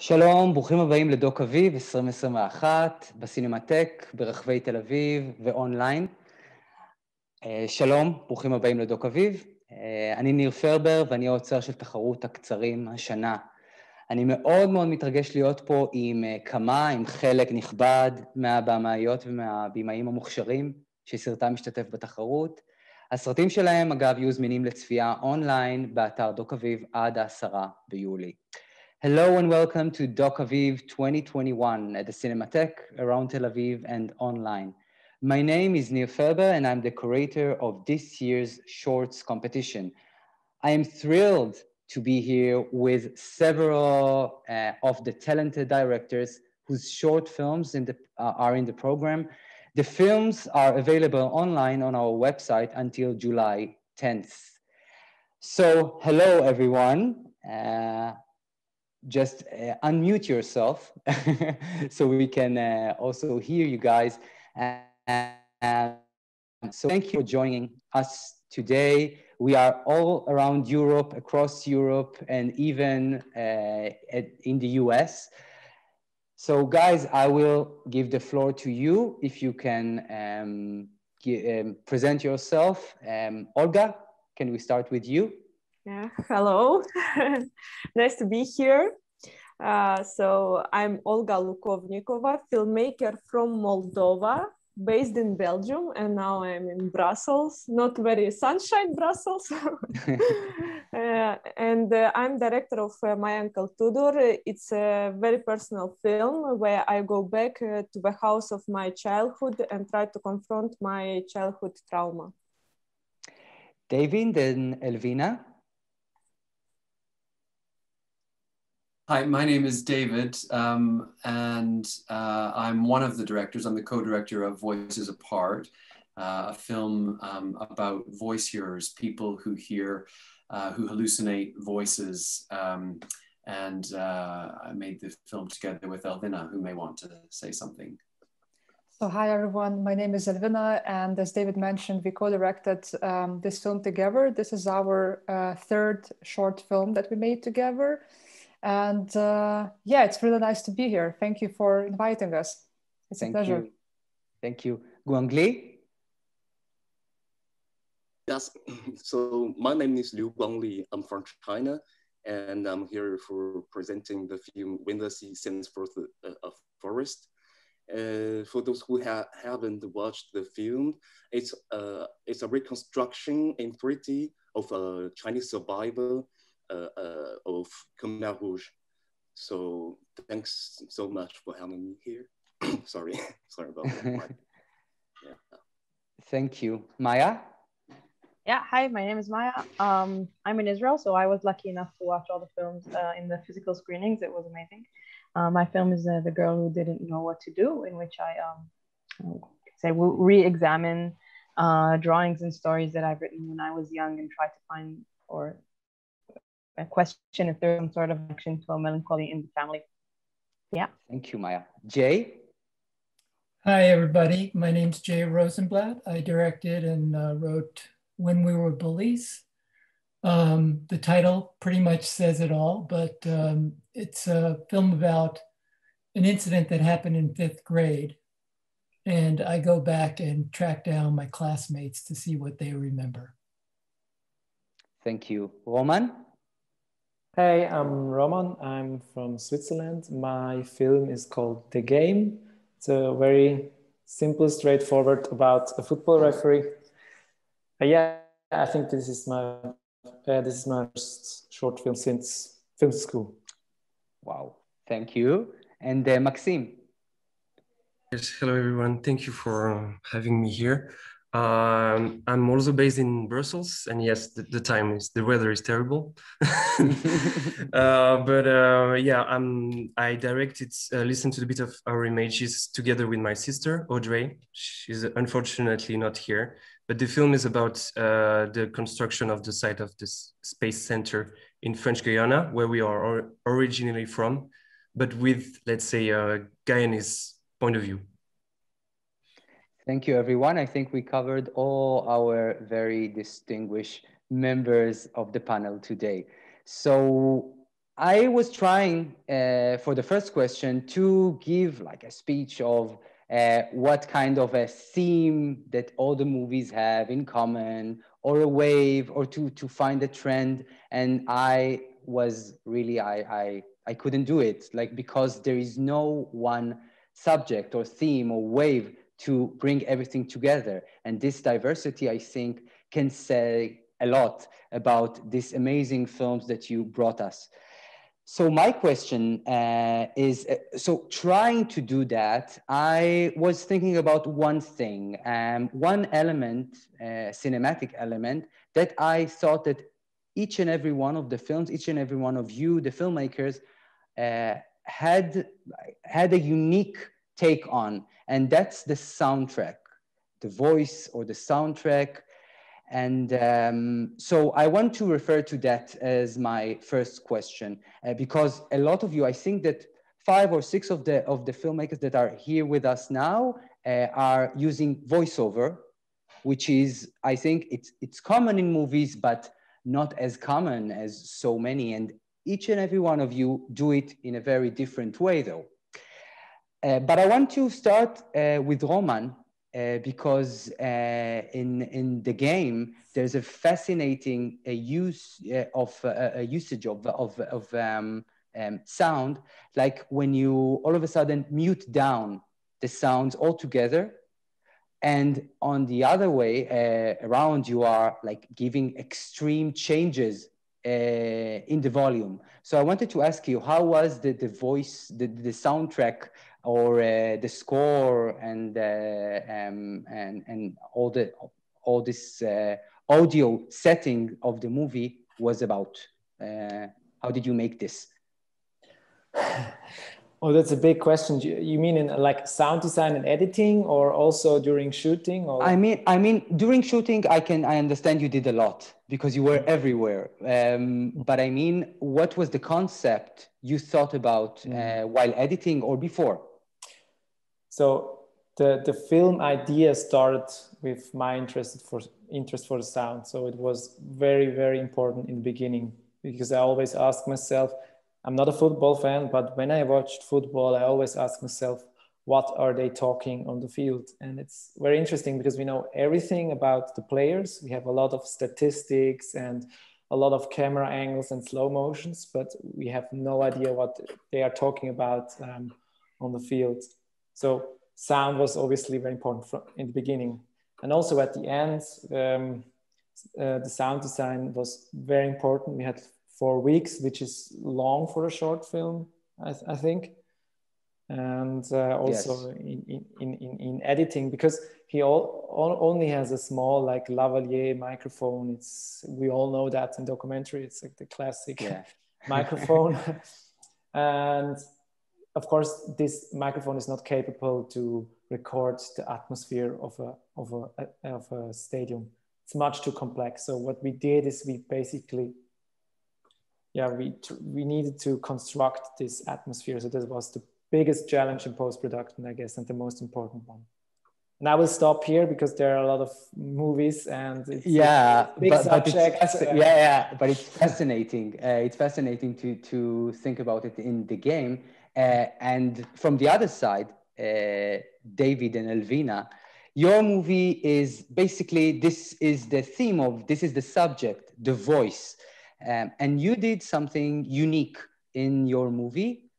שלום, ברוכים הבאים לדוקאביב 2021, בסינמטק, ברחבי תל אביב ואונליין. שלום, ברוכים הבאים לדוקאביב. אני ניר פרבר ואני האוצר של תחרות הקצרים השנה. אני מאוד מאוד מתרגש להיות פה עם חלק נכבד מהבמאיות ומהבימאים המוכשרים שסרטם משתתף בתחרות. הסרטים שלהם אגב יהיו זמינים לצפייה אונליין באתר דוקאביב עד 10 ביולי. Hello and welcome to Docaviv 2021 at the Cinematheque around Tel Aviv and online. My name is Nir Ferber and I'm the curator of this year's shorts competition. I am thrilled to be here with several of the talented directors whose short films are in the program. The films are available online on our website until July 10th. So hello everyone. Just unmute yourself so we can also hear you guys. So thank you for joining us today. We are all around Europe, across Europe, and even in the US. So guys, I will give the floor to you if you can present yourself. Olga, can we start with you? Yeah, hello. Nice to be here. So I'm Olga Lucovnicova, filmmaker from Moldova, based in Belgium, and now I'm in Brussels, not very sunshine Brussels. And I'm director of My Uncle Tudor. It's a very personal film where I go back to the house of my childhood and try to confront my childhood trauma. David and Elvina. Hi, my name is David, and I'm one of the directors. I'm the co-director of Voices Apart, a film about voice hearers, people who hear, who hallucinate voices. And I made the film together with Elvina, who may want to say something. So hi everyone, my name is Elvina, and as David mentioned, we co-directed this film together. This is our third short film that we made together. And yeah, it's really nice to be here. Thank you for inviting us. It's a pleasure. Thank you. Guangli? Yes, so my name is Liu Guangli. I'm from China, and I'm here for presenting the film When the Sea Sends Forth a Forest. For those who haven't watched the film, it's a reconstruction in 3D of a Chinese survivor of Khmer Rouge. So thanks so much for having me here. sorry about that. Yeah. Thank you. Maya? Yeah, hi, my name is Maya. I'm in Israel, so I was lucky enough to watch all the films in the physical screenings. It was amazing. My film is The Girl Who Didn't Know What to Do, in which I re-examine drawings and stories that I've written when I was young and try to find or a question if there's some sort of connection to a melancholy in the family. Yeah. Thank you, Maya. Jay? Hi, everybody. My name's Jay Rosenblatt. I directed and wrote When We Were Bullies. The title pretty much says it all, but it's a film about an incident that happened in 5th grade. And I go back and track down my classmates to see what they remember. Thank you. Roman? Hey, I'm Roman. I'm from Switzerland. My film is called The Game. It's a very simple, straightforward about a football referee. Yeah, I think this is my first short film since film school. Wow, thank you. And Maxime? Yes, hello everyone. Thank you for having me here. I'm also based in Brussels, and yes, the weather is terrible. Yeah, I directed, listened to a bit of our images together with my sister, Audrey. She's unfortunately not here, but the film is about the construction of the site of this space center in French Guiana, where we are originally from, but with, let's say, a Guyanese point of view. Thank you, everyone. I think we covered all our very distinguished members of the panel today. So I was trying for the first question to give like a speech of what kind of a theme that all the movies have in common, or a wave, or to find a trend. And I was really, I couldn't do it, like, because there is no one subject or theme or wave to bring everything together. And this diversity, I think, can say a lot about these amazing films that you brought us. So my question is, so trying to do that, I was thinking about one thing, one element, cinematic element, that I thought that each and every one of the films, each and every one of you, the filmmakers, had a unique take on, and that's the soundtrack, the voice or the soundtrack. And so I want to refer to that as my first question, because a lot of you, I think that 5 or 6 of the filmmakers that are here with us now are using voiceover, which is, I think it's common in movies, but not as common as so many. And each and every one of you do it in a very different way, though. But I want to start with Roman, because in the game, there's a fascinating usage of sound, like when you all of a sudden mute down the sounds altogether, and on the other way around, you are like giving extreme changes in the volume. So I wanted to ask you, how was the voice, the soundtrack, or the score, and all this audio setting of the movie was about? How did you make this? Oh, that's a big question. You mean in like sound design and editing, or also during shooting? Or? I mean, during shooting, I understand you did a lot because you were everywhere. But I mean, what was the concept you thought about while editing or before? So the film idea started with my interest for the sound. So it was very, very important in the beginning, because I always ask myself, I'm not a football fan, but when I watched football, I always ask myself, what are they talking on the field? And it's very interesting because we know everything about the players. We have a lot of statistics and a lot of camera angles and slow motions, but we have no idea what they are talking about on the field. So sound was obviously very important in the beginning. And also at the end, the sound design was very important. We had 4 weeks, which is long for a short film, I think. And also yes. in editing, because he only has a small like lavalier microphone. We all know that in documentary, it's like the classic microphone. And of course, this microphone is not capable to record the atmosphere of a stadium. It's much too complex. So what we did is we basically, we needed to construct this atmosphere. So that was the biggest challenge in post-production, I guess, and the most important one. And I will stop here because there are a lot of movies and it's a big subject. But it's fascinating. It's fascinating to think about it in the game. And from the other side, David and Elvina, your movie is basically, this is the theme of, this is the subject, the voice. And you did something unique in your movie.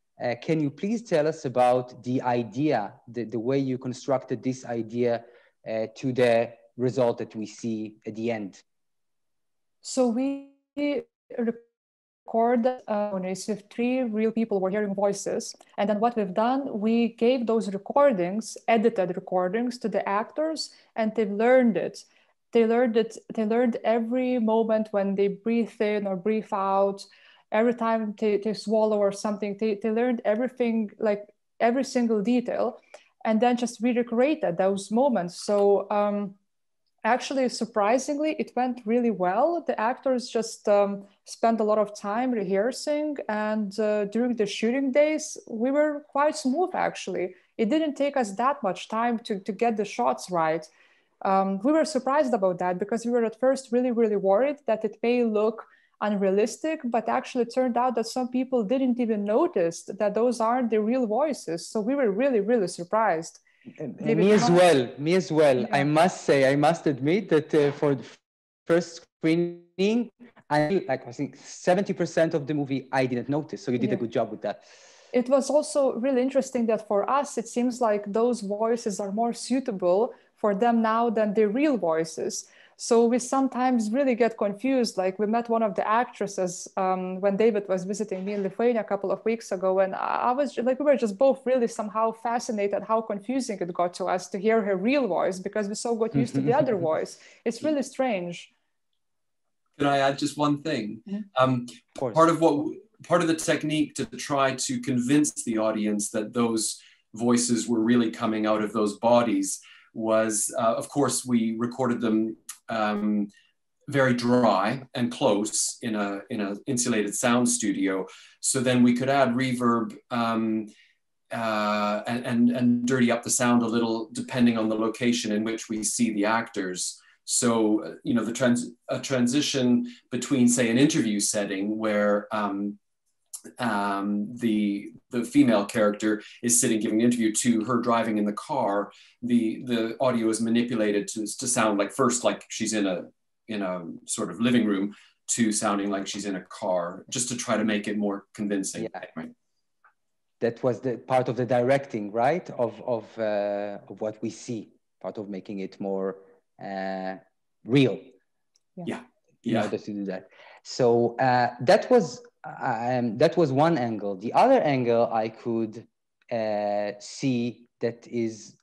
Can you please tell us about the idea, the way you constructed this idea to the result that we see at the end? So we recorded if 3 real people were hearing voices. And then what we've done, we gave those recordings, edited recordings, to the actors, and they've learned it. They learned every moment when they breathe in or breathe out, every time they swallow or something. They learned everything, like every single detail, and then just recreated those moments. So actually, surprisingly, it went really well. The actors just spent a lot of time rehearsing, and during the shooting days, we were quite smooth, actually. It didn't take us that much time to get the shots right. We were surprised about that because we were at first really, really worried that it may look unrealistic, but actually turned out that some people didn't even notice that those aren't the real voices. So we were really, really surprised. Me as well. Yeah. I must admit that for the first screening, I think 70% of the movie I didn't notice. So you did a good job with that. It was also really interesting that for us, it seems like those voices are more suitable for them now than the real voices. So we sometimes really get confused. Like we met one of the actresses when David was visiting me in Lithuania a couple of weeks ago. And I was like, we were just both really somehow fascinated how confusing it got to us to hear her real voice because we so got used to the other voice. It's really strange. Can I add just one thing? Mm-hmm. Part of the technique to try to convince the audience that those voices were really coming out of those bodies was, of course, we recorded them very dry and close in a insulated sound studio. So then we could add reverb and dirty up the sound a little depending on the location in which we see the actors. So, you know, a transition between, say, an interview setting where the female character is sitting giving an interview to her driving in the car, the audio is manipulated to sound like first like she's in a sort of living room to sounding like she's in a car, just to try to make it more convincing. Yeah. Right? That was the part of the directing, right? Of what we see, part of making it more real. Yeah. In order to do that. So that was one angle. The other angle I could see that is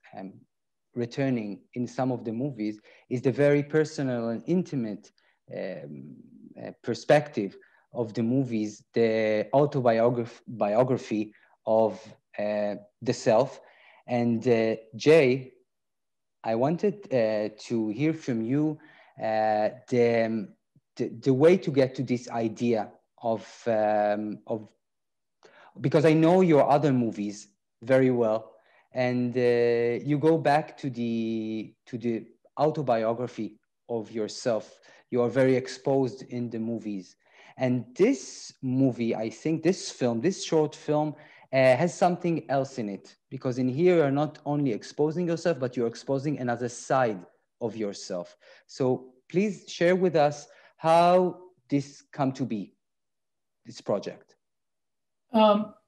returning in some of the movies is the very personal and intimate perspective of the movies, the autobiography of the self. And Jay, I wanted to hear from you the way to get to this idea of because I know your other movies very well, and you go back to the autobiography of yourself. You are very exposed in the movies, and this movie, I think, this short film, has something else in it, because in here you're not only exposing yourself, but you're exposing another side of yourself. So please share with us how this come to be, this project.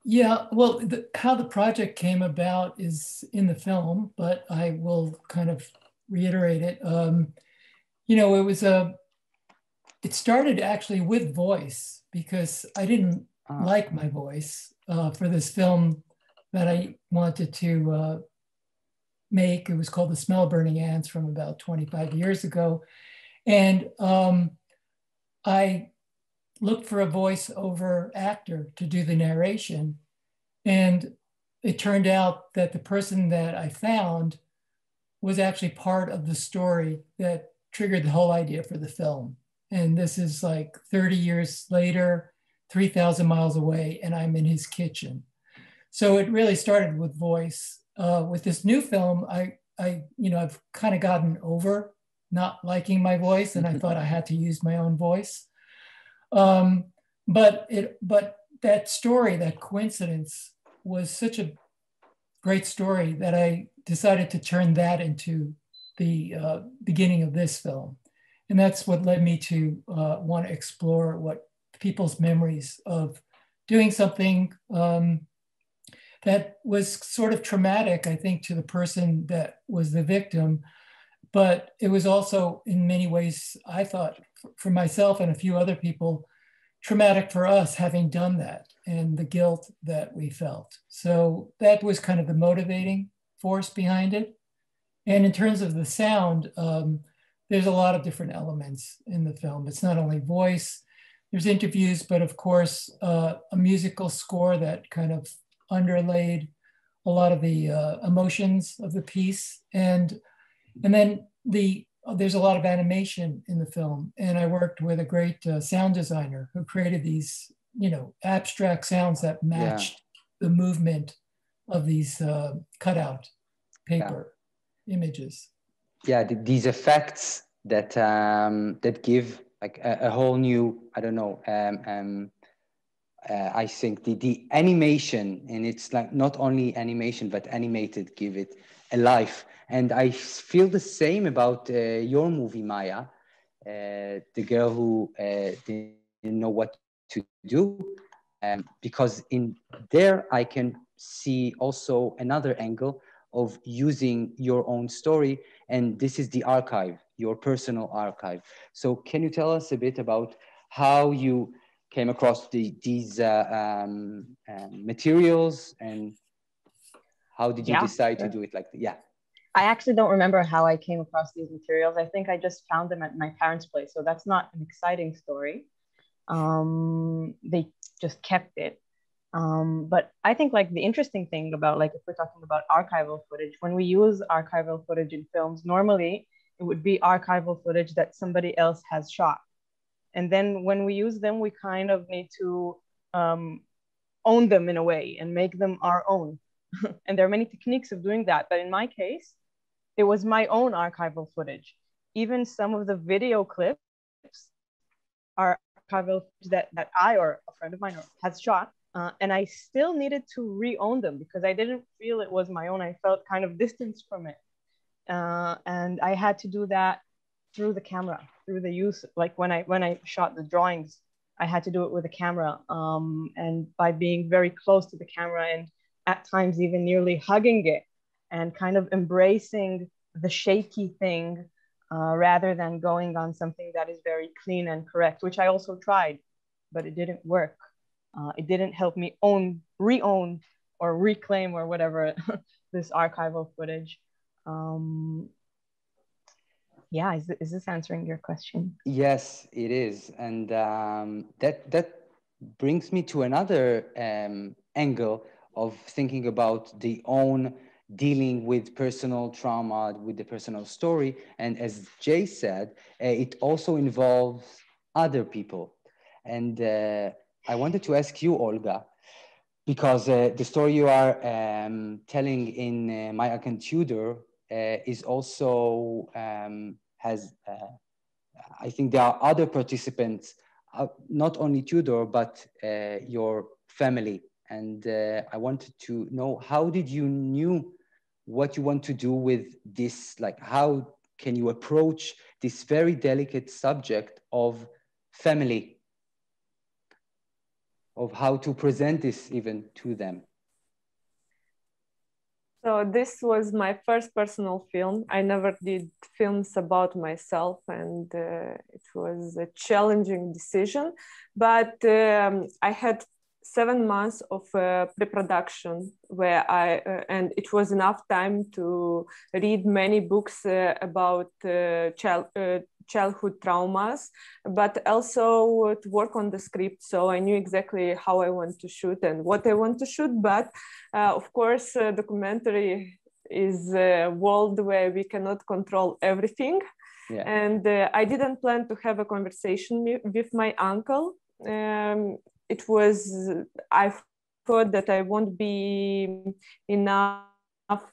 Yeah, well, how the project came about is in the film, but I will kind of reiterate it. You know, it started actually with voice, because I didn't like my voice for this film that I wanted to make. It was called The Smell of Burning Ants, from about 25 years ago. And I looked for a voiceover actor to do the narration. And it turned out that the person that I found was actually part of the story that triggered the whole idea for the film. And this is like 30 years later, 3,000 miles away, and I'm in his kitchen. So it really started with voice. With this new film, I've kind of gotten over not liking my voice, and I thought I had to use my own voice. But that story, that coincidence, was such a great story that I decided to turn that into the beginning of this film. And that's what led me to want to explore what people's memories of doing something that was sort of traumatic, I think, to the person that was the victim. But it was also, in many ways, I thought, for myself and a few other people, traumatic for us having done that, and the guilt that we felt. So that was kind of the motivating force behind it. And in terms of the sound, there's a lot of different elements in the film. It's not only voice, there's interviews, but of course, a musical score that kind of underlaid a lot of the emotions of the piece. And then there's a lot of animation in the film. And I worked with a great sound designer who created these, abstract sounds that matched the movement of these cutout paper images. Yeah, these effects that give like a whole new, I don't know, I think the animation, and it's like not only animation, but animated, give it a life. And I feel the same about your movie, Maya, the girl who didn't know what to do. Because in there, I can see also another angle of using your own story. And this is the archive, your personal archive. So can you tell us a bit about how you came across these materials, and how did you decide to do it like that? Yeah. I actually don't remember how I came across these materials. I think I just found them at my parents' place. So that's not an exciting story. They just kept it. But I think like the interesting thing about, like, if we're talking about archival footage, when we use archival footage in films, normally it would be archival footage that somebody else has shot. And then when we use them, we kind of need to own them in a way and make them our own. And there are many techniques of doing that. But in my case, it was my own archival footage. Even some of the video clips are archival that I or a friend of mine has shot. And I still needed to re-own them because I didn't feel it was my own. I felt kind of distanced from it. And I had to do that through the camera, through the use, like when I shot the drawings, I had to do it with a camera, and by being very close to the camera and at times even nearly hugging it and kind of embracing the shaky thing rather than going on something that is very clean and correct, which I also tried, but it didn't work. It didn't help me re-own or reclaim or whatever this archival footage. Yeah, is this answering your question? Yes, it is. And that brings me to another angle of thinking about the own dealing with personal trauma, with the personal story. And as Jay said, it also involves other people. And I wanted to ask you, Olga, because the story you are telling in Maya and Tudor is also has, I think there are other participants, not only Tudor, but your family. And I wanted to know, how did you knew what you want to do with this? Like, how can you approach this very delicate subject of family, of how to present this even to them? So this was my first personal film. I never did films about myself, and it was a challenging decision. But I had 7 months of pre-production where and it was enough time to read many books about childhood traumas, but also to work on the script. So I knew exactly how I want to shoot and what I want to shoot. But of course, documentary is a world where we cannot control everything. Yeah. And I didn't plan to have a conversation with my uncle. It was, I thought that I won't be enough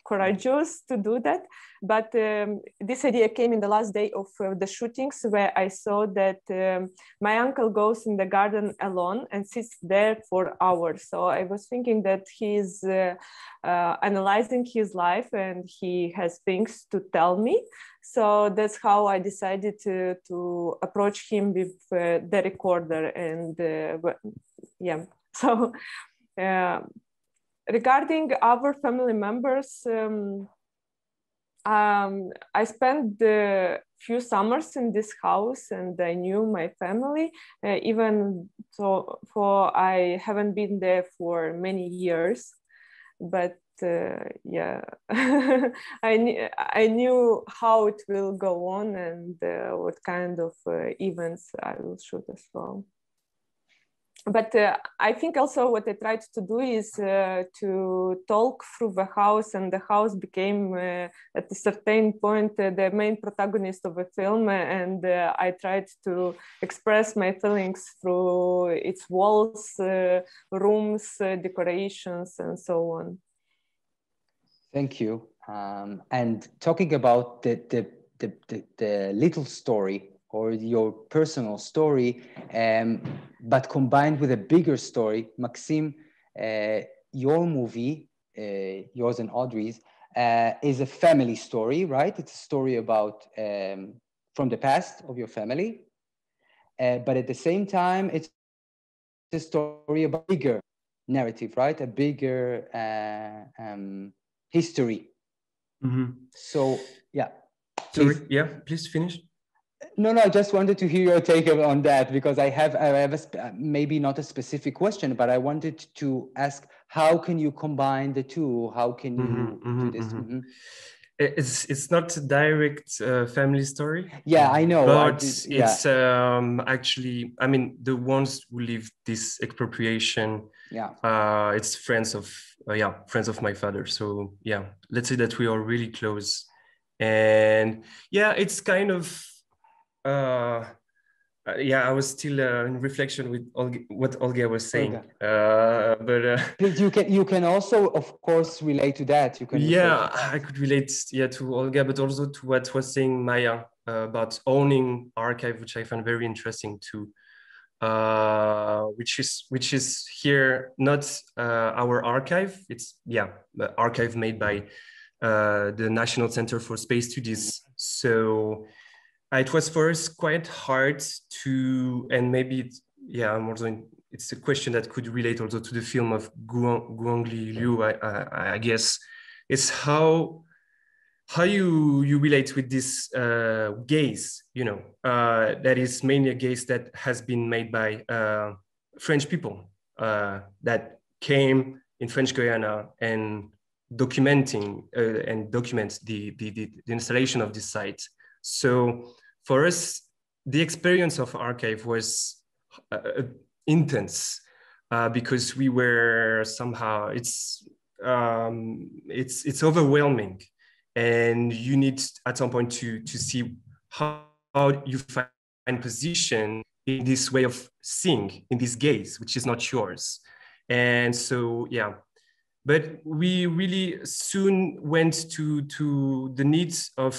courageous to do that. But this idea came in the last day of the shootings, where I saw that my uncle goes in the garden alone and sits there for hours. So I was thinking that he's analyzing his life and he has things to tell me. So that's how I decided to approach him with the recorder. And yeah, so regarding our family members, I spent a few summers in this house and I knew my family, even so I haven't been there for many years. But yeah, I knew how it will go on and what kind of events I will shoot as well. But I think also what I tried to do is to talk through the house, and the house became at a certain point the main protagonist of a film, and I tried to express my feelings through its walls, rooms, decorations, and so on. Thank you. And talking about the the little story or your personal story, but combined with a bigger story. Maxime, your movie, yours and Audrey's, is a family story, right? It's a story about from the past of your family, but at the same time, it's a story about a bigger narrative, right? A bigger history. Mm-hmm. So, yeah. Sorry, yeah, please finish. No, I just wanted to hear your take on that, because I have maybe not a specific question, but I wanted to ask, how can you combine the two? How can you do this? Mm-hmm. It's not a direct family story. Yeah, I know. But it's actually, I mean, the ones who live this expropriation, it's friends of my father. So yeah, let's say that we are really close. And yeah, it's kind of, I was still in reflection with what Olga was saying. Please, you can also, of course, relate to that. You can. Yeah, I could relate, to Olga, but also to what was saying Maya about owning archive, which I found very interesting too. Which is here not our archive. It's the archive made by the National Center for Space Studies. So it was for us quite hard to, and maybe it's a question that could relate also to the film of Guangli Liu, I guess. It's how you relate with this gaze, that is mainly a gaze that has been made by French people that came in French Guiana and document the installation of this site. So for us, the experience of archive was intense because we were somehow, it's overwhelming, and you need at some point to see how you find position in this way of seeing, in this gaze, which is not yours. And so, but we really soon went to the needs of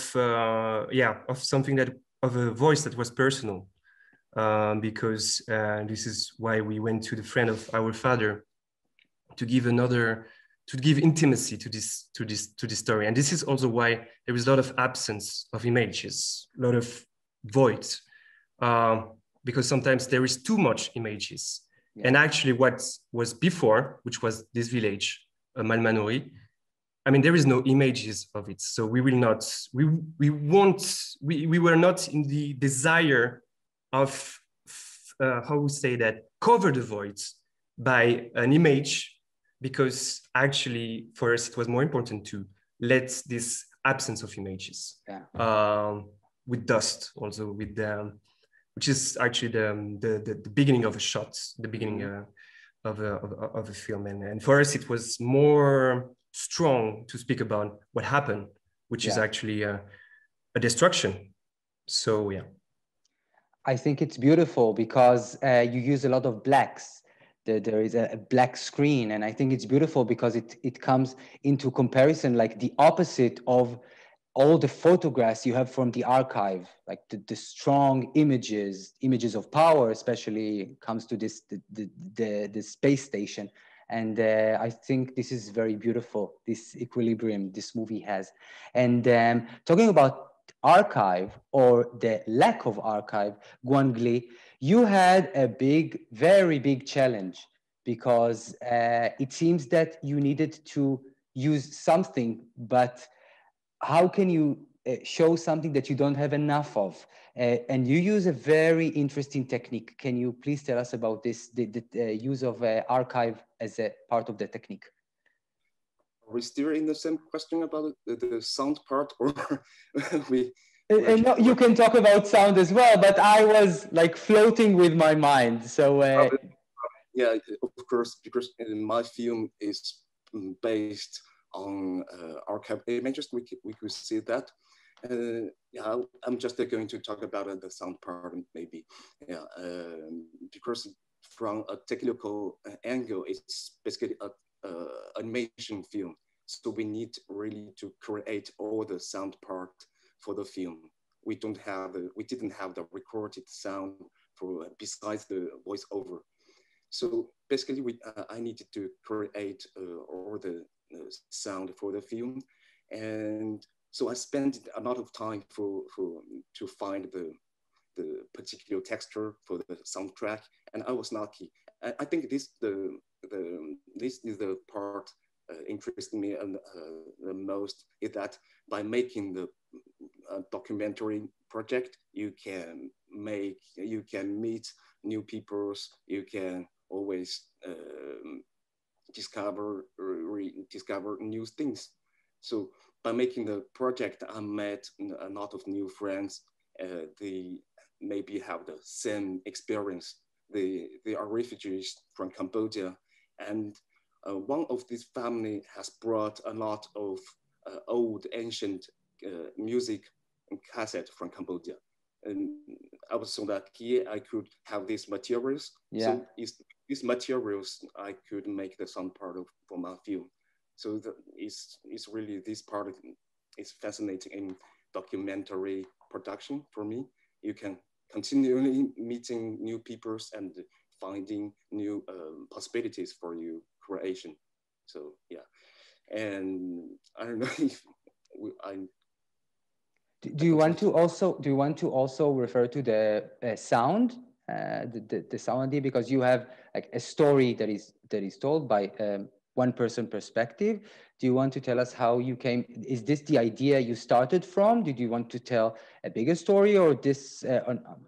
something of a voice that was personal, because this is why we went to the friend of our father to give intimacy to this story. And this is also why there is a lot of absence of images, a lot of void, because sometimes there is too much images. Yeah. And actually what was before, which was this village, Malmanouri, I mean, there is no images of it. So we were not in the desire of, how we say that, cover the voids by an image, because actually for us, it was more important to let this absence of images with dust also, with which is actually the beginning of a shot, the beginning of a film. And for us, it was more strong to speak about what happened, which is actually a destruction. So, yeah. I think it's beautiful because you use a lot of blacks. There is a black screen, and I think it's beautiful because it comes into comparison, like the opposite of all the photographs you have from the archive, like the strong images of power, especially comes to the space station. And I think this is very beautiful, this equilibrium this movie has. And talking about archive or the lack of archive, Guangli, you had a very big challenge, because it seems that you needed to use something, but how can you show something that you don't have enough of? And you use a very interesting technique. Can you please tell us about this, the use of archive as a part of the technique? Are we still in the same question about the sound part, or no, you can talk about sound as well, but I was like floating with my mind. So yeah, of course, because my film is based on archive images. We could see that. I'm just going to talk about the sound part, maybe. Because from a technical angle, it's basically an animation film. So we need really to create all the sound part for the film. We didn't have the recorded sound for besides the voiceover. So basically, I needed to create all the sound for the film, and so I spent a lot of time to find the particular texture for the soundtrack, and I was lucky. I think this is the part interesting me the most, is that by making the documentary project, you can meet new peoples, you can always discover new things. So by making the project, I met a lot of new friends. They maybe have the same experience. They are refugees from Cambodia, and one of this family has brought a lot of old ancient music and cassette from Cambodia. And I was so lucky I could have these materials. Yeah. So these materials I could make the sound part of for my film. So it's really, this part is fascinating in documentary production for me. You can continually meeting new peoples and finding new possibilities for your creation. So yeah, and I don't know if Do you want to also refer to the sound, the sound idea, because you have like a story that is told by one person perspective? Do you want to tell us how you came? Is this the idea you started from? Did you want to tell a bigger story, or this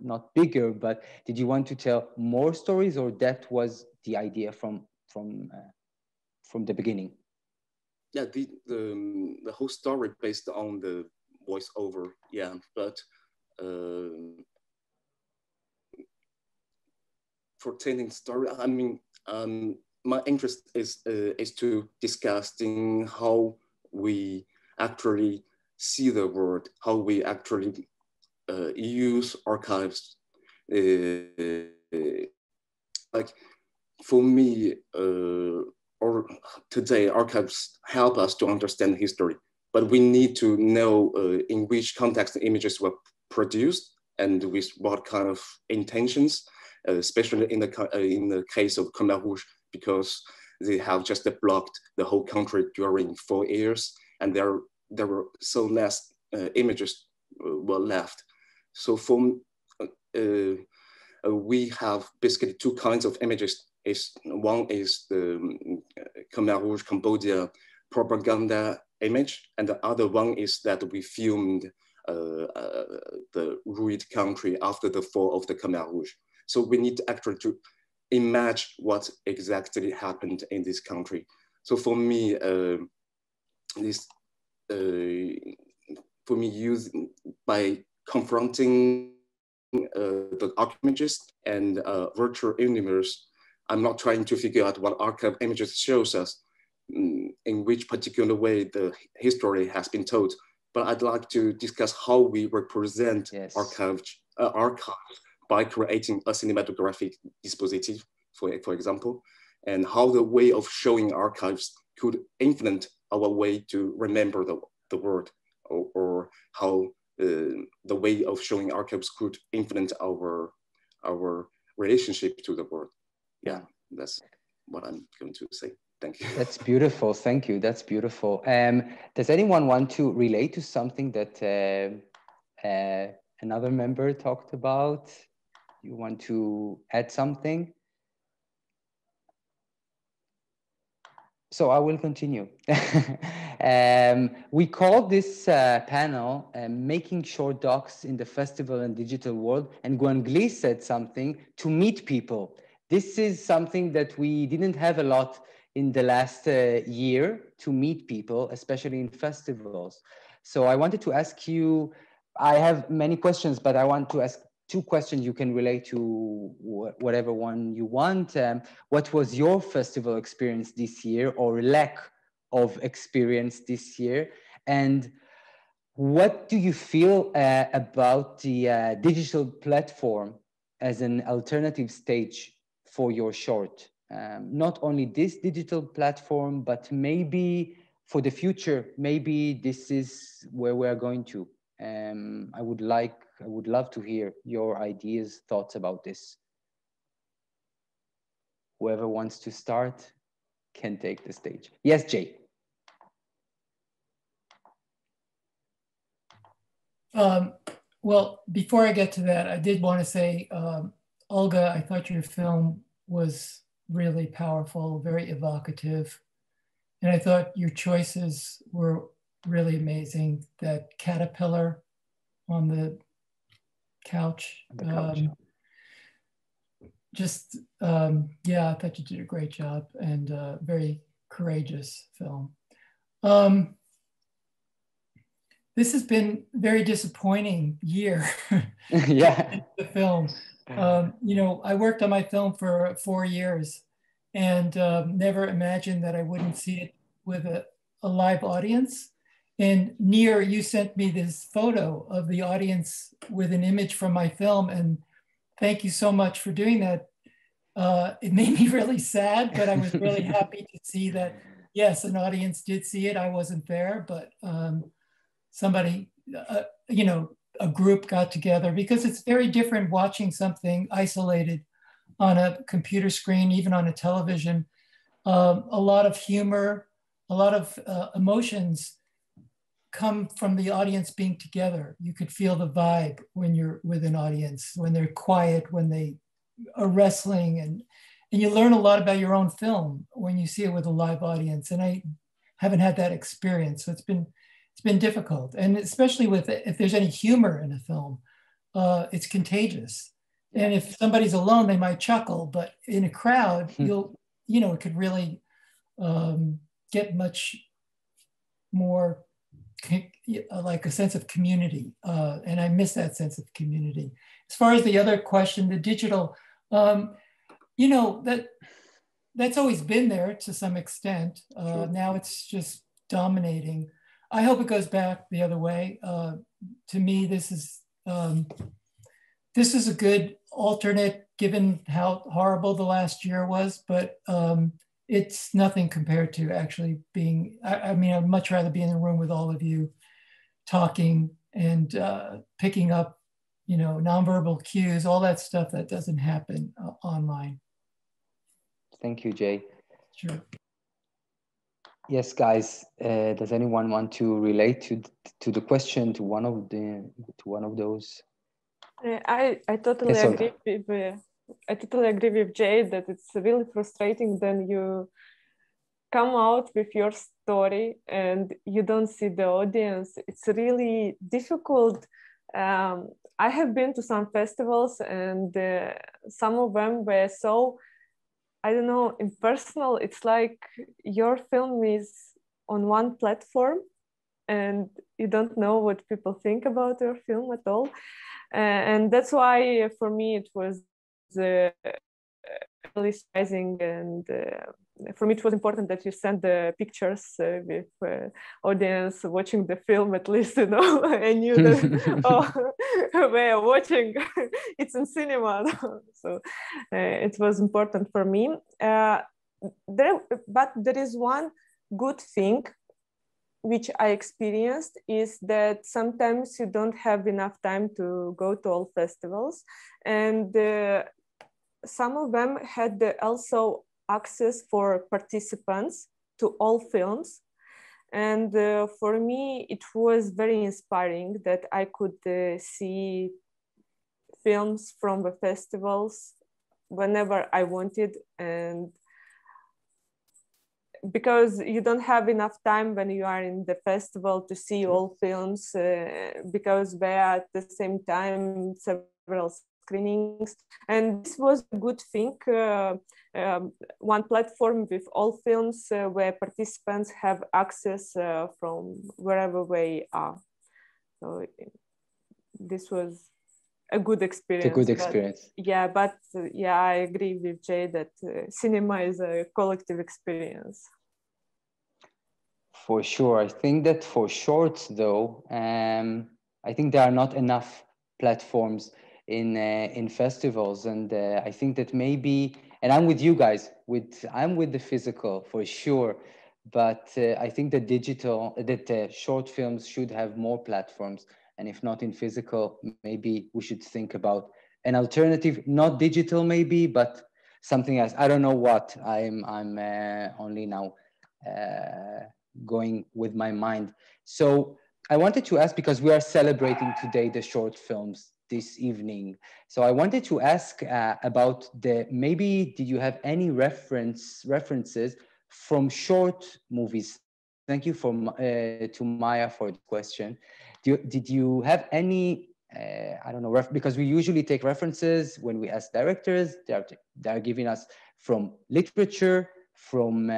not bigger, but did you want to tell more stories, or that was the idea from the beginning? Yeah, the whole story based on the voiceover, yeah, but for telling story, I mean, my interest is to discussing how we actually see the world, how we actually use archives. Like for me, or today, archives help us to understand history, but we need to know in which context the images were produced and with what kind of intentions, especially in the case of Khmer Rouge, because they have just blocked the whole country during 4 years, and there were so less images were left. So we have basically two kinds of images. One is the Khmer Rouge Cambodia propaganda image, and the other one is that we filmed the ruined country after the fall of the Khmer Rouge. So we need actually to imagine what exactly happened in this country. So for me, by confronting the images and virtual universe, I'm not trying to figure out what archive images shows us, in which particular way the history has been told, but I'd like to discuss how we represent archives by creating a cinematographic dispositive, for example, and how the way of showing archives could influence our way to remember the world, or how the way of showing archives could influence our relationship to the world. Yeah, that's what I'm going to say. Thank you. That's beautiful. Thank you. That's beautiful. Does anyone want to relate to something that another member talked about? You want to add something? So I will continue. We called this panel Making Short Docs in the Festival and Digital World, and Guangli said something, to meet people. This is something that we didn't have a lot in the last year, to meet people, especially in festivals. So I wanted to ask you, I have many questions, but I want to ask two questions. You can relate to whatever one you want. What was your festival experience this year, or lack of experience this year? And what do you feel about the digital platform as an alternative stage for your short? Not only this digital platform, but maybe for the future, maybe this is where we're going to. I would love to hear your ideas, thoughts about this. Whoever wants to start can take the stage. Yes, Jay. Well, before I get to that, I did want to say, Olga, I thought your film was really powerful, very evocative. And I thought your choices were really amazing. That caterpillar on the couch. Yeah, I thought you did a great job, and very courageous film. This has been a very disappointing year. Yeah. The film. You know, I worked on my film for 4 years and never imagined that I wouldn't see it with a live audience. And Nir, you sent me this photo of the audience with an image from my film, and thank you so much for doing that. It made me really sad, but I was really happy to see that, yes, an audience did see it. I wasn't there, but somebody, you know, a group got together, because it's very different watching something isolated on a computer screen, even on a television. A lot of humor, a lot of emotions come from the audience being together. You could feel the vibe when you're with an audience, when they're quiet, when they are wrestling, and you learn a lot about your own film when you see it with a live audience. And I haven't had that experience, so it's been difficult. And especially with, if there's any humor in a film, it's contagious. And if somebody's alone, they might chuckle, but in a crowd, you know, it could really get much more like a sense of community. And I miss that sense of community. As far as the other question, the digital, you know, that's always been there to some extent. Now it's just dominating. I hope it goes back the other way. To me, this is a good alternate, given how horrible the last year was, but it's nothing compared to actually being, I mean, I'd much rather be in the room with all of you talking and picking up, you know, nonverbal cues, all that stuff that doesn't happen online. Thank you, Jay. Sure. Yes, guys. Does anyone want to relate to the question, to one of those? I totally agree with. I totally agree with Jay that it's really frustrating when you come out with your story and you don't see the audience. It's really difficult. I have been to some festivals, and some of them were so, I don't know, impersonal. It's like your film is on one platform and you don't know what people think about your film at all. And that's why for me it was really surprising, and for me it was important that you send the pictures with audience watching the film, at least, you know. I knew that we are watching it's in cinema. So it was important for me. But there is one good thing which I experienced, is that sometimes you don't have enough time to go to all festivals, and some of them had also access for participants to all films. And for me, it was very inspiring that I could see films from the festivals whenever I wanted. And because you don't have enough time when you are in the festival to see all films, because they are at the same time several screenings. And this was a good thing, one platform with all films where participants have access from wherever they are. So this was a good experience. It's a good experience. But I agree with Jay that cinema is a collective experience. For sure. I think that for shorts, though, I think there are not enough platforms in festivals, and I think that maybe, and I'm with you guys, I'm with the physical for sure, but I think that short films should have more platforms, And if not in physical, maybe we should think about an alternative, not digital maybe, but something else. I don't know what. I'm only now going with my mind. So I wanted to ask, because we are celebrating today the short films this evening. So I wanted to ask about maybe did you have any references from short movies? Thank you to Maya for the question. Did you have any, I don't know, because we usually take references when we ask directors, they're giving us from literature, from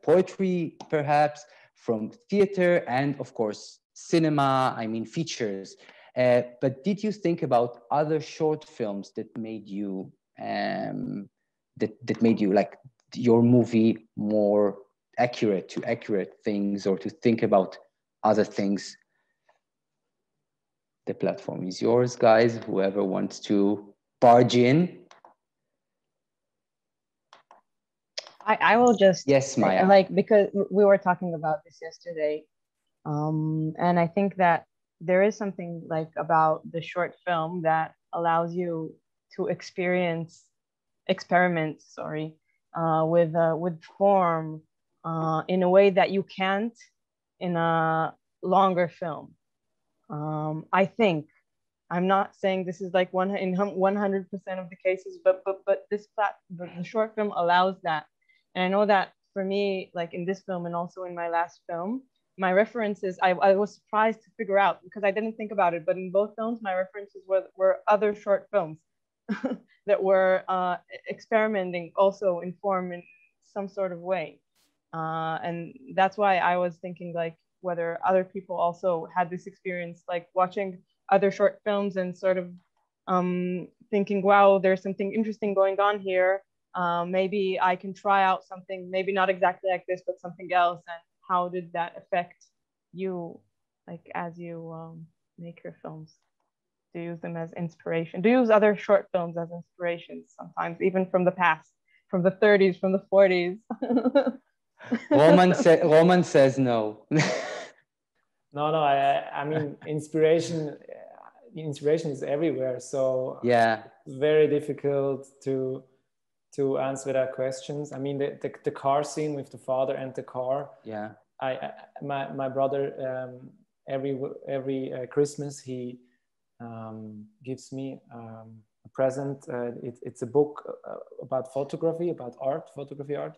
poetry, perhaps, from theater, and of course, cinema, I mean, features. But did you think about other short films that made you, that made you like your movie more accurate to accurate things, or to think about other things? The platform is yours, guys. Whoever wants to barge in. I will just, yes, Maya. Like, because we were talking about this yesterday, and I think that there is something like about the short film that allows you to experiment, with form in a way that you can't in a longer film. I think, I'm not saying this is like 100% of the cases, but the short film allows that. And I know that for me, like in this film and also in my last film, my references, I was surprised to figure out, because I didn't think about it, but in both films, my references were other short films that were experimenting also in form in some sort of way. And that's why I was thinking like whether other people also had this experience, like watching other short films and sort of thinking, wow, there's something interesting going on here. Maybe I can try out something, maybe not exactly like this, but something else. And how did that affect you, like as you make your films? Do you use them as inspiration? Do you use other short films as inspirations sometimes, even from the past, from the 30s, from the 40s? Roman says no. No, I mean, inspiration is everywhere. So yeah, it's very difficult to answer that questions. I mean, the car scene with the father and the car. Yeah. My brother, every Christmas, he gives me a present. It's a book about photography, photography art.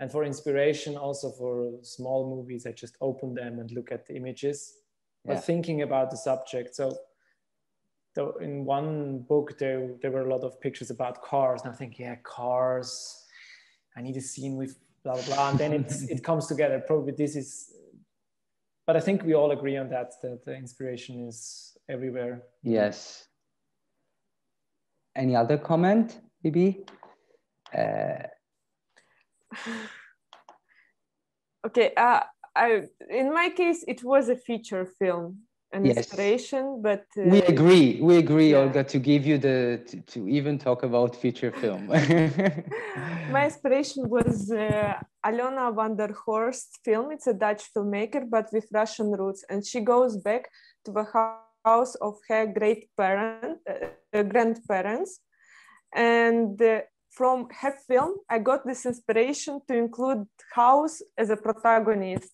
And for inspiration, also for small movies, I just open them and look at the images, but thinking about the subject. So in one book, there were a lot of pictures about cars. And I think, yeah, cars, I need a scene with blah, blah, blah. And then it comes together. Probably this is, but I think we all agree on that the inspiration is everywhere. Yes. Any other comment, Bibi? Okay, in my case, it was a feature film, an inspiration, but we agree, yeah. Olga, to give you to even talk about feature film. My inspiration was Alona van der Horst film. It's a Dutch filmmaker, but with Russian roots, and she goes back to the house of her grandparents, and from her film, I got this inspiration to include house as a protagonist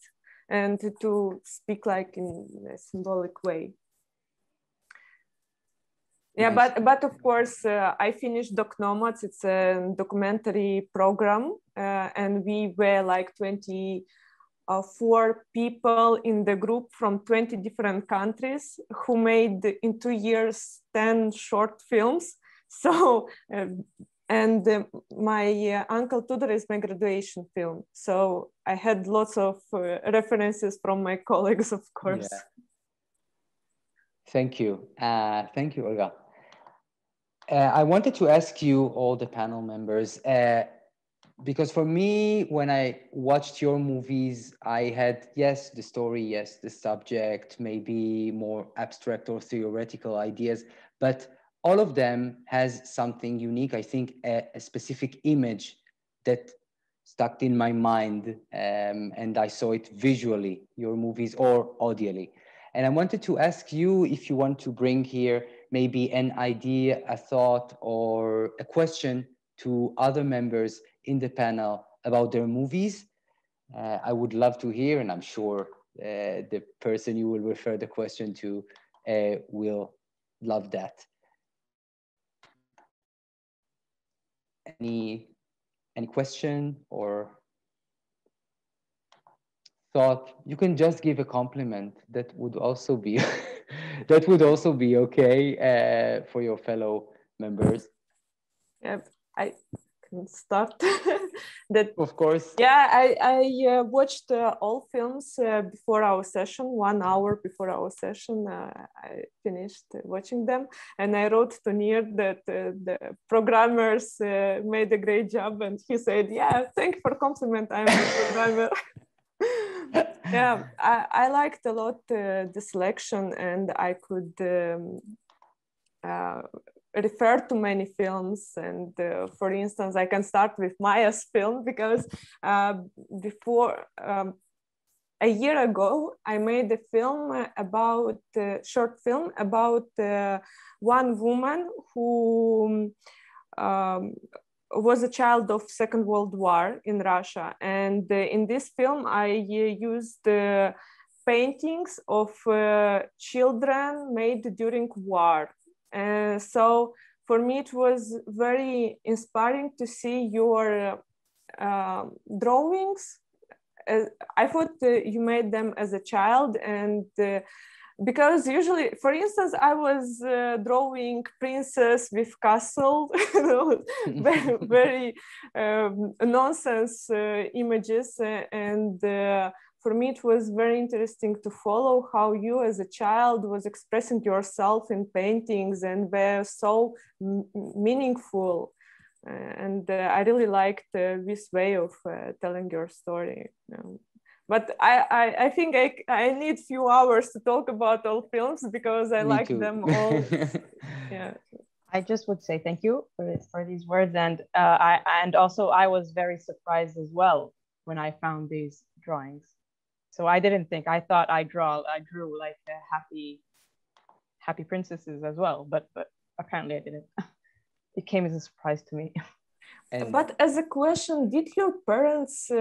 and to speak like in a symbolic way. Yeah, nice. but of course, I finished Doc Nomads. It's a documentary program, and we were like 24 people in the group from 20 different countries who made in 2 years 10 short films. So. And my Uncle Tudor is my graduation film. So I had lots of references from my colleagues, of course. Yeah. Thank you. Thank you, Olga. I wanted to ask you, all the panel members, because for me, when I watched your movies, I had, yes, the story, yes, the subject, maybe more abstract or theoretical ideas, but all of them has something unique. I think a specific image that stuck in my mind, and I saw it visually, your movies, or audially. And I wanted to ask you if you want to bring here maybe an idea, a thought, or a question to other members in the panel about their movies. I would love to hear, and I'm sure the person you will refer the question to will love that. Any question or thought? You can just give a compliment. That would also be that would also be okay for your fellow members. Yeah, I can start. That, of course. Yeah, I watched all films before our session. 1 hour before our session, I finished watching them, and I wrote to Nir that the programmers made a great job, and he said, "Yeah, thank you for compliment. I'm a programmer." Yeah, I liked a lot the selection, and I could refer to many films. And for instance, I can start with Maya's film, because before a year ago, I made a film about short film about one woman who was a child of Second World War in Russia. And in this film, I used paintings of children made during war. So for me, it was very inspiring to see your drawings. I thought you made them as a child, and because usually, for instance, I was drawing princess with castle, very, very nonsense images, and for me, it was very interesting to follow how you as a child was expressing yourself in paintings, and were so meaningful. And I really liked this way of telling your story. But I think I need few hours to talk about all films, because I like them all. Yeah. I just would say thank you for these words. And also I was very surprised as well when I found these drawings. So I didn't think, I thought I drew like happy princesses as well, but apparently I didn't. It came as a surprise to me. But as a question, did your parents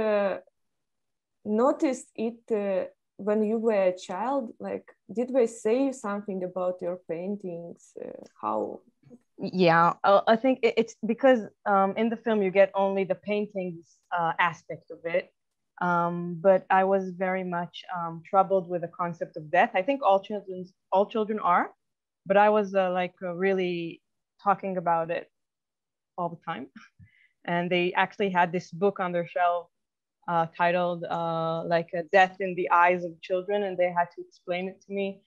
notice it when you were a child? Like, did they say something about your paintings? How? Yeah, I think it's because in the film you get only the paintings aspect of it. But I was very much troubled with the concept of death. I think all children are, but I was really talking about it all the time. And they actually had this book on their shelf titled Death in the Eyes of Children, and they had to explain it to me.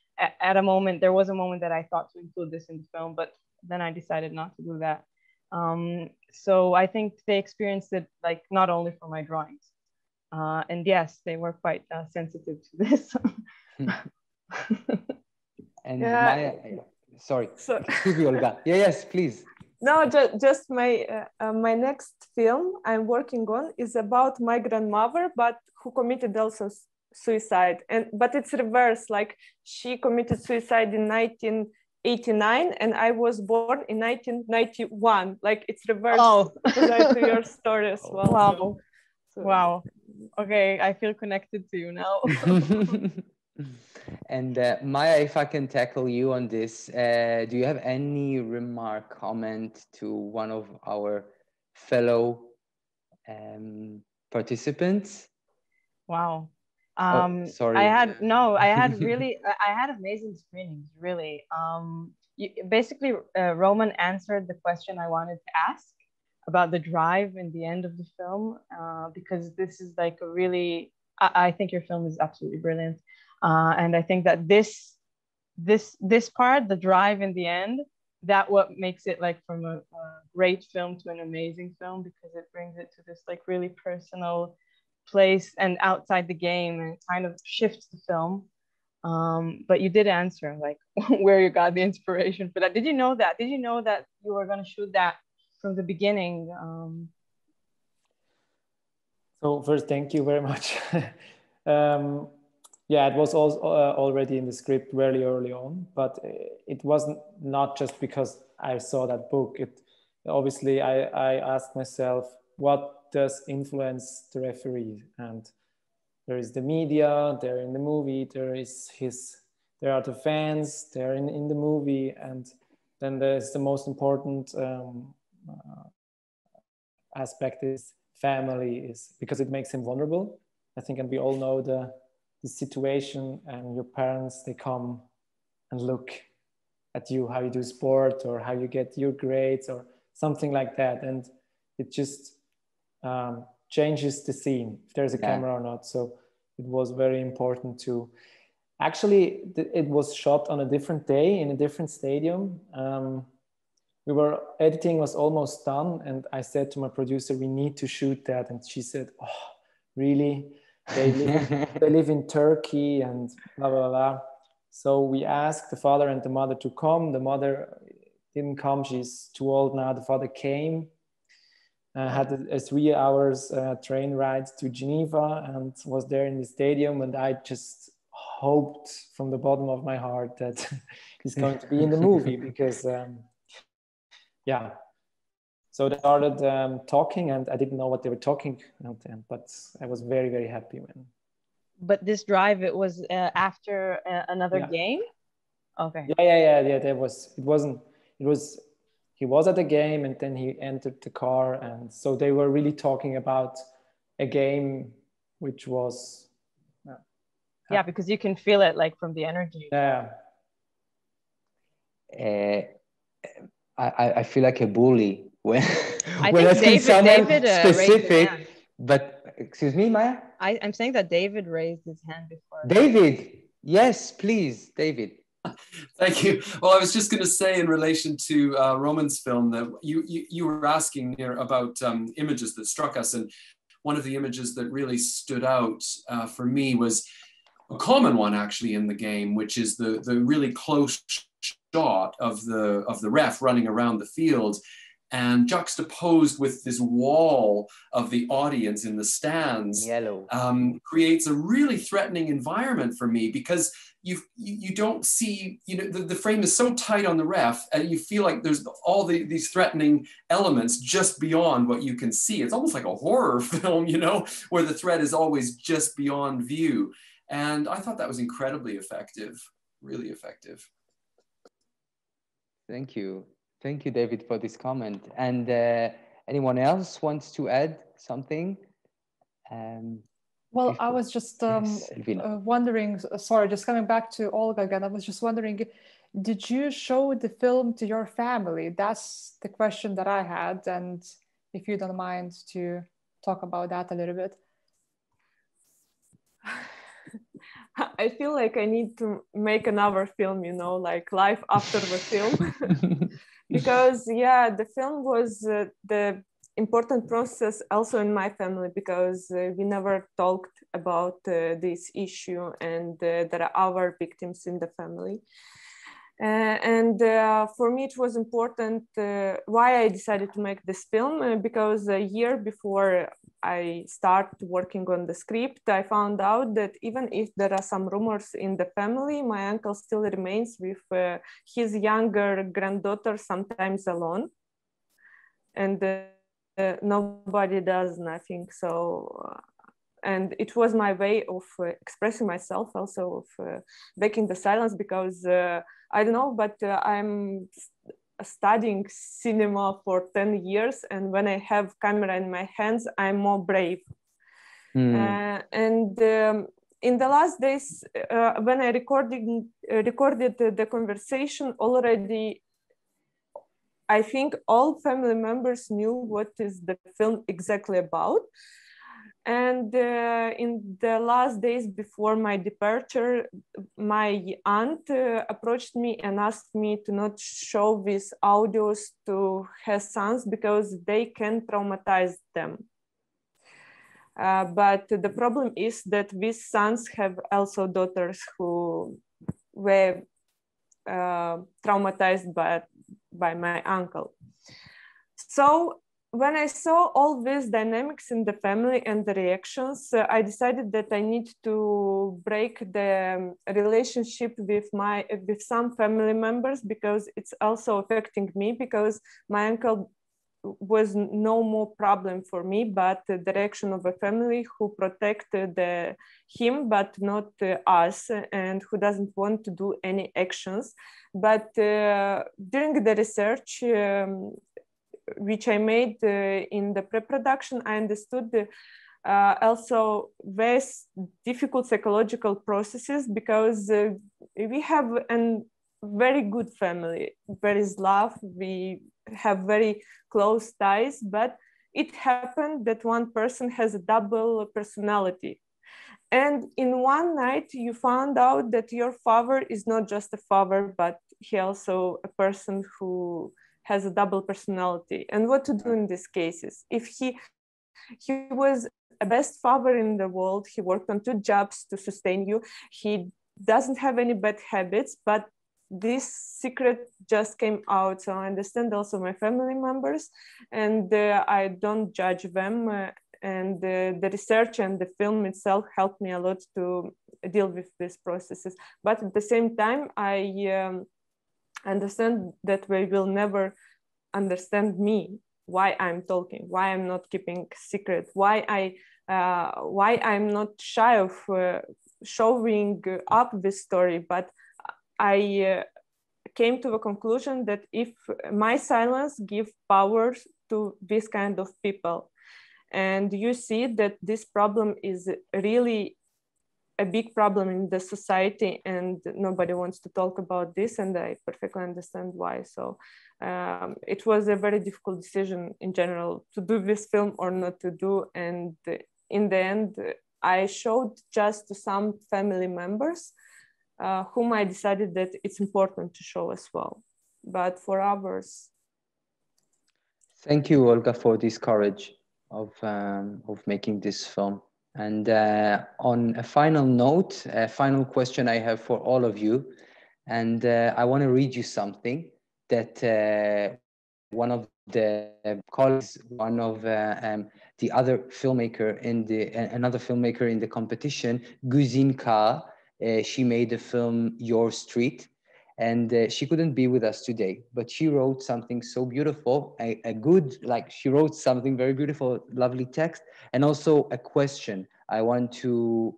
There was a moment that I thought to include this in the film, but then I decided not to do that. So I think they experienced it not only for my drawings. And yes, they were quite sensitive to this. And Maya, sorry, excuse me, Olga. Yes, please. No, just my next film I'm working on is about my grandmother, but who committed also suicide. But it's reverse. Like, she committed suicide in 1989, and I was born in 1991. Like, it's reverse to your story as well. Wow. Wow. Okay, I feel connected to you now. And Maya, if I can tackle you on this, do you have any remark, comment to one of our fellow participants? Wow. Sorry. I had amazing screenings, really. Basically, Roman answered the question I wanted to ask about the drive in the end of the film, because this is like a really, I think your film is absolutely brilliant. And I think that this part, the drive in the end, that what makes it like from a great film to an amazing film, because it brings it to this like really personal place and outside the game, and it kind of shifts the film. But you did answer like where you got the inspiration for that. Did you know that? Did you know that you were going to shoot that from the beginning? So first, thank you very much. yeah, it was also already in the script very early on, but it wasn't not just because I saw that book. It obviously I asked myself, what does influence the referee? And there is the media, there in the movie, there are the fans, they're in the movie, and then there's the most important aspect is family, is because it makes him vulnerable, I think, and we all know the situation, and your parents, they come and look at you, how you do sport or how you get your grades or something like that, and it just changes the scene if there's a camera or not. So it was very important to actually, it was shot on a different day in a different stadium. Editing was almost done, and I said to my producer, we need to shoot that, and she said, oh really? They live in Turkey and blah, blah, blah. So we asked the father and the mother to come. The mother didn't come. She's too old now. The father came, had a 3 hours train ride to Geneva and was there in the stadium. And I just hoped from the bottom of my heart that he's going to be in the movie because, yeah. So they started talking, and I didn't know what they were talking about, but I was very, very happy when. But this drive, it was after another game? Okay. Yeah. It was, he was at the game and then he entered the car. And so they were really talking about a game, which was. Yeah, because you can feel it like from the energy. Yeah. I feel like a bully when I when think David specific. But excuse me, Maya? I'm saying that David raised his hand before. David, yes, please, David. Thank you. Well, I was just going to say in relation to Roman's film that you were asking here about images that struck us, and one of the images that really stood out for me was a common one actually in the game, which is the really close shot of the ref running around the field, and juxtaposed with this wall of the audience in the stands, creates a really threatening environment for me, because you don't see, the frame is so tight on the ref, and you feel like there's all these threatening elements just beyond what you can see. It's almost like a horror film, where the threat is always just beyond view. And I thought that was incredibly effective, really effective. Thank you. Thank you, David, for this comment. And anyone else wants to add something? Well, I was just wondering, sorry, just coming back to Olga again, I was just wondering, did you show the film to your family? That's the question that I had. And if you don't mind to talk about that a little bit. I feel like I need to make another film, like life after the film. Because, the film was the important process also in my family, because we never talked about this issue, and there are other victims in the family. And for me, it was important why I decided to make this film, because a year before I started working on the script, I found out that even if there are some rumors in the family, my uncle still remains with his younger granddaughter, sometimes alone. And nobody does nothing. So, and it was my way of expressing myself, also of breaking the silence, because I don't know, but I'm studying cinema for 10 years, and when I have camera in my hands, I'm more brave. And in the last days, when I recorded the conversation, already I think all family members knew what is the film exactly about. And in the last days before my departure, my aunt approached me and asked me to not show these audios to her sons because they can traumatize them. But the problem is that these sons have also daughters who were traumatized by my uncle. So when I saw all these dynamics in the family and the reactions, I decided that I need to break the relationship with some family members, because it's also affecting me, because my uncle was no more problem for me, but the reaction of a family who protected him, but not us, and who doesn't want to do any actions. But during the research, which I made in the pre-production, I understood also very difficult psychological processes, because we have a very good family, there is love, we have very close ties, but it happened that one person has a double personality. And in one night, you found out that your father is not just a father, but he also a person who has a double personality. And what to do in these cases? If he was a best father in the world, he worked on 2 jobs to sustain you, he doesn't have any bad habits, but this secret just came out. So I understand also my family members, and I don't judge them. And the research and the film itself helped me a lot to deal with these processes. But at the same time, I understand that they will never understand me, why I'm talking, why I'm not keeping secret, why I'm not shy of showing up this story. But I came to the conclusion that if my silence gives power to this kind of people, and you see that this problem is really a big problem in the society, and nobody wants to talk about this, and I perfectly understand why. So it was a very difficult decision in general to do this film or not to do. And in the end, I showed just to some family members whom I decided that it's important to show as well. But for others. Thank you, Olga, for this courage of making this film. And on a final note, a final question I have for all of you. And I want to read you something that one of the colleagues, one of the other filmmaker another filmmaker in the competition, Guzin Ka, she made the film Your Street, and she couldn't be with us today, but she wrote something so beautiful, she wrote something very beautiful, lovely text, and also a question I want to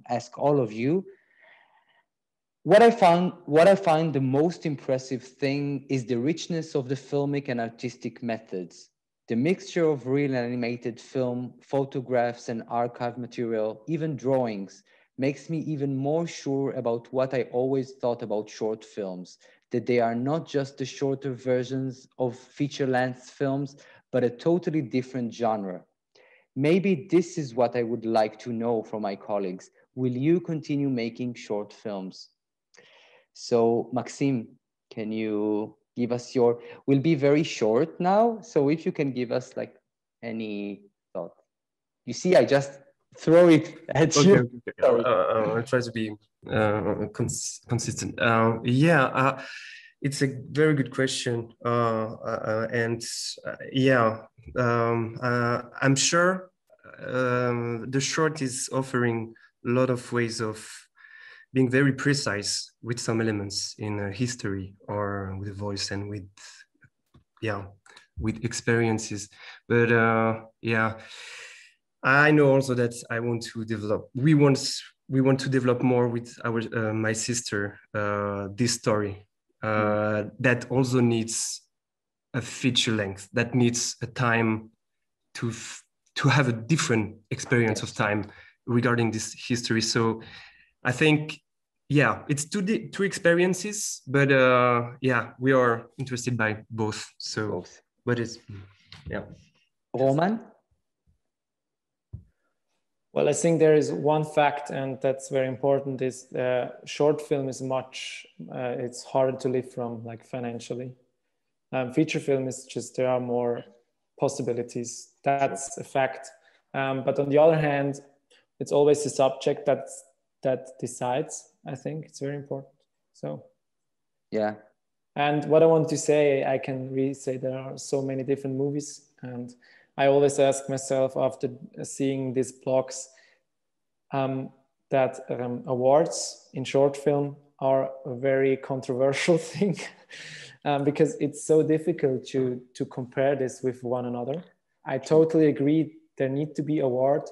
ask all of you. What I find the most impressive thing is the richness of the filmic and artistic methods. The mixture of real and animated film, photographs and archive material, even drawings, makes me even more sure about what I always thought about short films, that they are not just the shorter versions of feature-length films, but a totally different genre. Maybe this is what I would like to know from my colleagues. Will you continue making short films? So Maxime, can you give us we'll be very short now, so if you can give us like any thought. You see, I just throw it at you. Okay. I'll try to be consistent. It's a very good question. I'm sure the short is offering a lot of ways of being very precise with some elements in history or with voice and with experiences. But I know also that I want to develop. We want to develop more with my sister this story that also needs a feature length, that needs a time to have a different experience of time regarding this history. So I think, it's two experiences, but we are interested by both. So, but it's, Roman? Well, I think there is one fact, and that's very important, is short film is it's harder to live from, like financially. Feature film is just, there are more possibilities. That's a fact. But on the other hand, it's always the subject that decides. I think it's very important. So, yeah. And what I want to say, I can really say there are so many different movies And I always ask myself after seeing these blogs that awards in short film are a very controversial thing because it's so difficult to compare this with one another. I totally agree there need to be awards,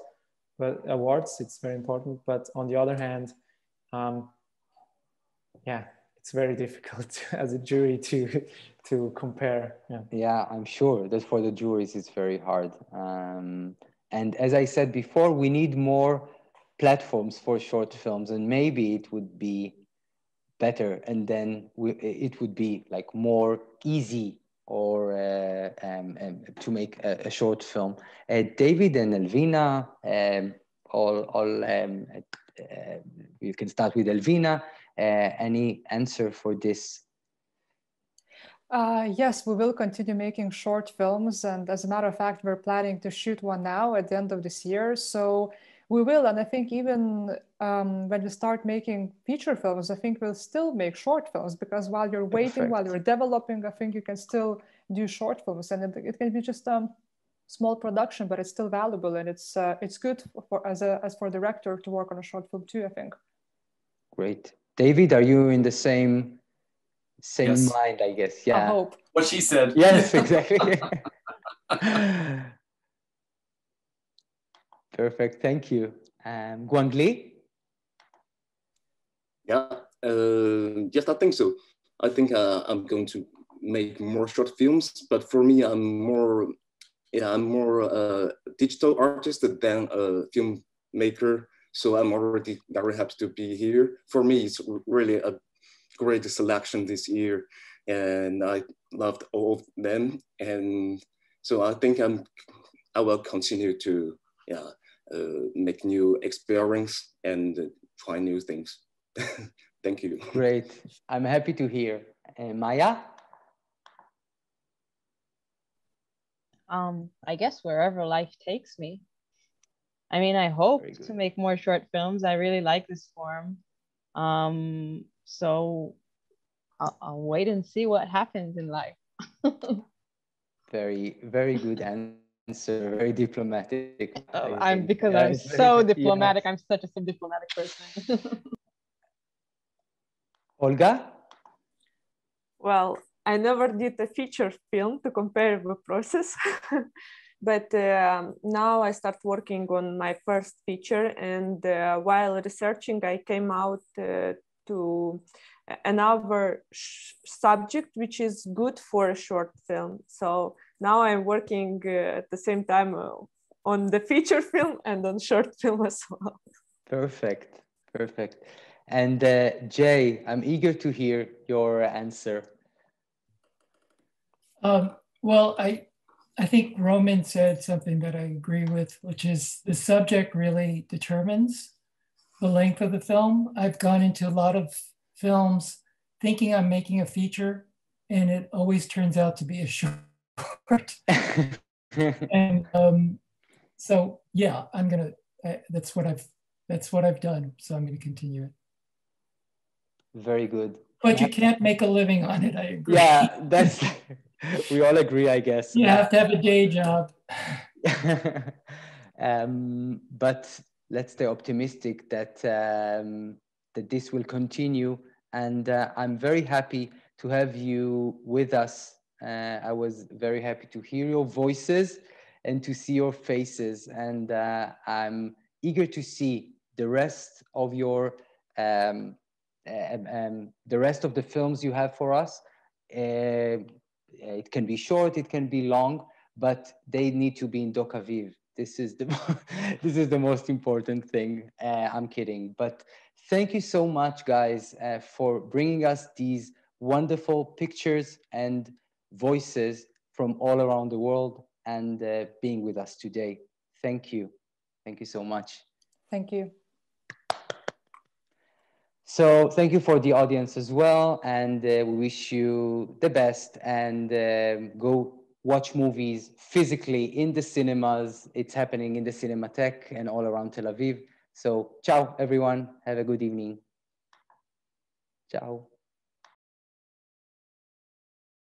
it's very important. But on the other hand, yeah, it's very difficult as a jury to compare. Yeah, I'm sure that for the juries it's very hard. And as I said before, we need more platforms for short films, and maybe it would be better, and then it would be like more easy or to make a short film. David and Elvina, you can start with Elvina. Any answer for this? Yes, we will continue making short films. And as a matter of fact, we're planning to shoot one now at the end of this year. So we will. And I think even when we start making feature films, I think we'll still make short films, because while you're waiting, while you're developing, I think you can still do short films. And it can be just small production, but it's still valuable. And it's good as for a director to work on a short film too, I think. Great. David, are you in the same Yes. mind, I guess? Yeah. I hope. What she said. Yes, exactly. Perfect. Thank you. Guangli? Yeah. Yes, I think so. I think I'm going to make more short films, but for me, I'm more a digital artist than a filmmaker. So I'm already very happy to be here. For me, it's really a great selection this year, and I loved all of them. And so I think I will continue to make new experience and try new things. Thank you. Great. I'm happy to hear. Maya? I guess wherever life takes me. I mean, I hope to make more short films. I really like this form. So I'll wait and see what happens in life. Very, very good answer. Very diplomatic. I'm so diplomatic. I'm such a diplomatic person. Olga? Well, I never did a feature film to compare the process, but now I start working on my first feature, and while researching, I came out to another subject which is good for a short film. So now I'm working at the same time on the feature film and on short film as well. Perfect, perfect. And Jay, I'm eager to hear your answer. Well, I think Roman said something that I agree with, which is the subject really determines the length of the film. I've gone into a lot of films thinking I'm making a feature, and it always turns out to be a short. And so yeah, that's what I've done. So I'm gonna continue it. Very good. But you can't make a living on it, I agree. Yeah, that's, we all agree, I guess. You have to have a day job. But let's stay optimistic that, that this will continue. And I'm very happy to have you with us. I was very happy to hear your voices and to see your faces. And I'm eager to see the rest of your the rest of the films you have for us. It can be short, it can be long, but they need to be in Docaviv. This is the most important thing. I'm kidding, but thank you so much, guys, for bringing us these wonderful pictures and voices from all around the world and being with us today. Thank you. Thank you so much. Thank you. So thank you for the audience as well, and we wish you the best, and go watch movies physically in the cinemas. It's happening in the Cinematheque and all around Tel Aviv. So ciao, everyone. Have a good evening. Ciao.